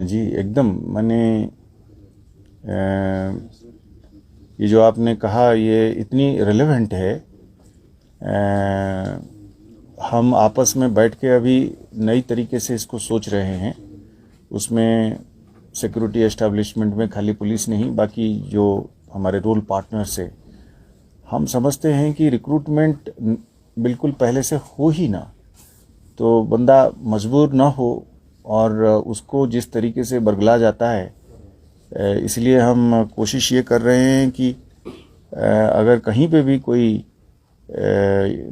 जी, एकदम मैंने ये जो आपने कहा ये इतनी रिलेवेंट है। हम आपस में बैठ के अभी नई तरीके से इसको सोच रहे हैं। उसमें सिक्योरिटी एस्टेब्लिशमेंट में खाली पुलिस नहीं, बाकी जो हमारे रोल पार्टनर्स है, हम समझते हैं कि रिक्रूटमेंट बिल्कुल पहले से हो ही ना, तो बंदा मजबूर ना हो और उसको जिस तरीके से बरगला जाता है। इसलिए हम कोशिश ये कर रहे हैं कि अगर कहीं पे भी कोई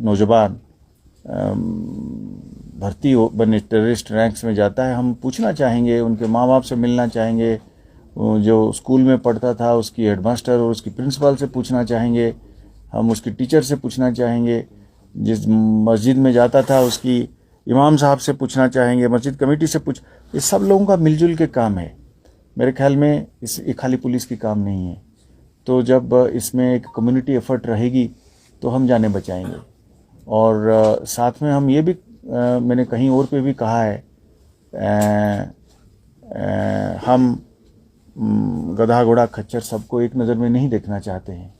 नौजवान भर्ती हो बने टेररिस्ट रैंक्स में जाता है, हम पूछना चाहेंगे, उनके माँ बाप से मिलना चाहेंगे, जो स्कूल में पढ़ता था उसकी हेडमास्टर और उसकी प्रिंसिपल से पूछना चाहेंगे, हम उसकी टीचर से पूछना चाहेंगे, जिस मस्जिद में जाता था उसकी इमाम साहब से पूछना चाहेंगे, मस्जिद कमेटी से पूछ। ये सब लोगों का मिलजुल के काम है। मेरे ख्याल में ये खाली पुलिस की काम नहीं है। तो जब इसमें एक कम्युनिटी एफर्ट रहेगी तो हम जाने बचाएंगे। और साथ में हम ये भी मैंने कहीं और पे भी कहा है, हम गधा घोड़ा खच्चर सबको एक नज़र में नहीं देखना चाहते हैं।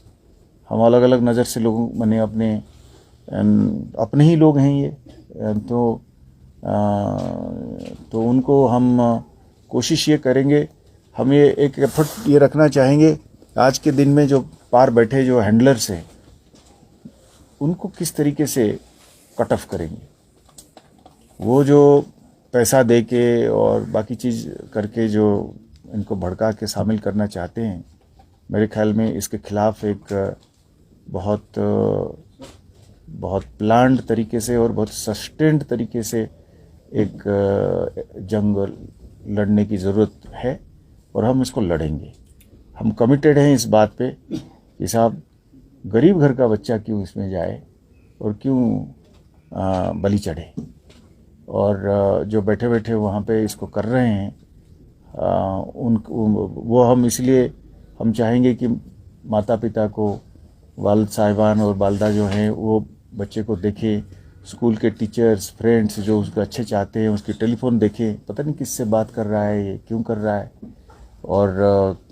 हम अलग अलग नज़र से लोगों मैंने अपने ही लोग हैं ये, तो उनको हम कोशिश ये करेंगे। हम ये एक एफर्ट ये रखना चाहेंगे, आज के दिन में जो पार बैठे जो हैंडलर्स हैं उनको किस तरीके से कट ऑफ करेंगे। वो जो पैसा दे के और बाकी चीज़ करके जो इनको भड़का के शामिल करना चाहते हैं, मेरे ख्याल में इसके खिलाफ एक बहुत प्लान्ड तरीके से और बहुत सस्टेन्ड तरीके से एक जंग लड़ने की ज़रूरत है और हम इसको लड़ेंगे। हम कमिटेड हैं इस बात पे कि साहब गरीब घर का बच्चा क्यों इसमें जाए और क्यों बलि चढ़े। और जो बैठे बैठे वहाँ पे इसको कर रहे हैं वो हम इसलिए हम चाहेंगे कि माता पिता को, वालिद साहिबान और वालदा जो हैं वो बच्चे को देखें, स्कूल के टीचर्स फ्रेंड्स जो उसको अच्छे चाहते हैं उसकी टेलीफोन देखें, पता नहीं किससे बात कर रहा है, ये क्यों कर रहा है और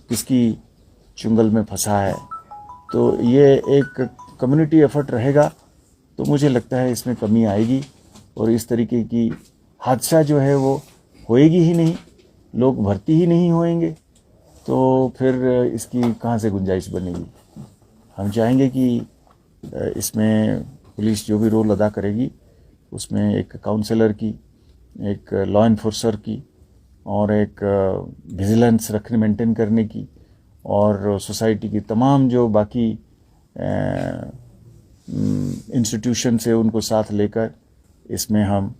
किसकी चुंगल में फंसा है। तो ये एक कम्युनिटी एफर्ट रहेगा तो मुझे लगता है इसमें कमी आएगी और इस तरीके की हादसा जो है वो होएगी ही नहीं, लोग भर्ती ही नहीं होएंगे, तो फिर इसकी कहाँ से गुंजाइश बनेगी। हम चाहेंगे कि इसमें पुलिस जो भी रोल अदा करेगी उसमें एक काउंसलर की, एक लॉ इन्फोर्सर की और एक विजिलेंस रखने मेंटेन करने की और सोसाइटी की तमाम जो बाकी इंस्टीट्यूशन से उनको साथ लेकर इसमें हम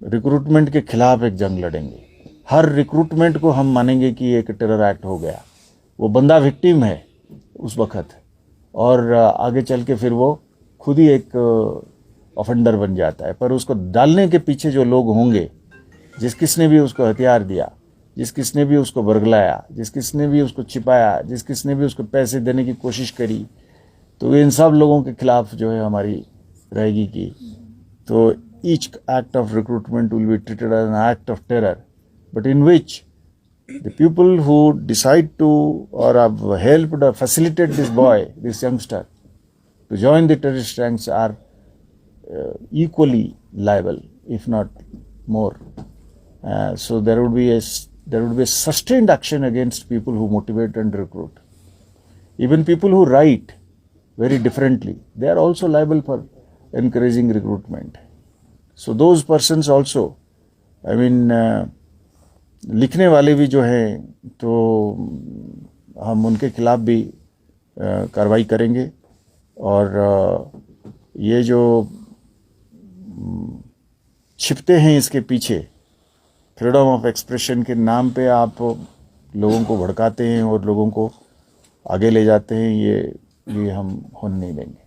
रिक्रूटमेंट के खिलाफ एक जंग लड़ेंगे। हर रिक्रूटमेंट को हम मानेंगे कि एक टेरर एक्ट हो गया, वो बंदा विक्टिम है उस वक़्त और आगे चल के फिर वो खुद ही एक ऑफेंडर बन जाता है। पर उसको डालने के पीछे जो लोग होंगे, जिस किसने भी उसको हथियार दिया, जिस किसने भी उसको बरगलाया, जिस किसने भी उसको छिपाया, जिस किसने भी उसको पैसे देने की कोशिश करी, तो इन सब लोगों के खिलाफ जो है हमारी रहेगी कि तो each act of recruitment will be treated as an act of terror, but in which the people who decide to or have helped or facilitated this boy, this youngster, to join the terrorist ranks are equally liable, if not more. So there would be a sustained action against people who motivate and recruit. Even people who write very differently, they are also liable for encouraging recruitment. So those persons also, I mean, लिखने वाले भी जो हैं तो हम उनके खिलाफ भी कार्रवाई करेंगे। और ये जो छिपते हैं इसके पीछे, फ्रीडम ऑफ एक्सप्रेशन के नाम पे आप लोगों को भड़काते हैं और लोगों को आगे ले जाते हैं, ये हम होने नहीं देंगे।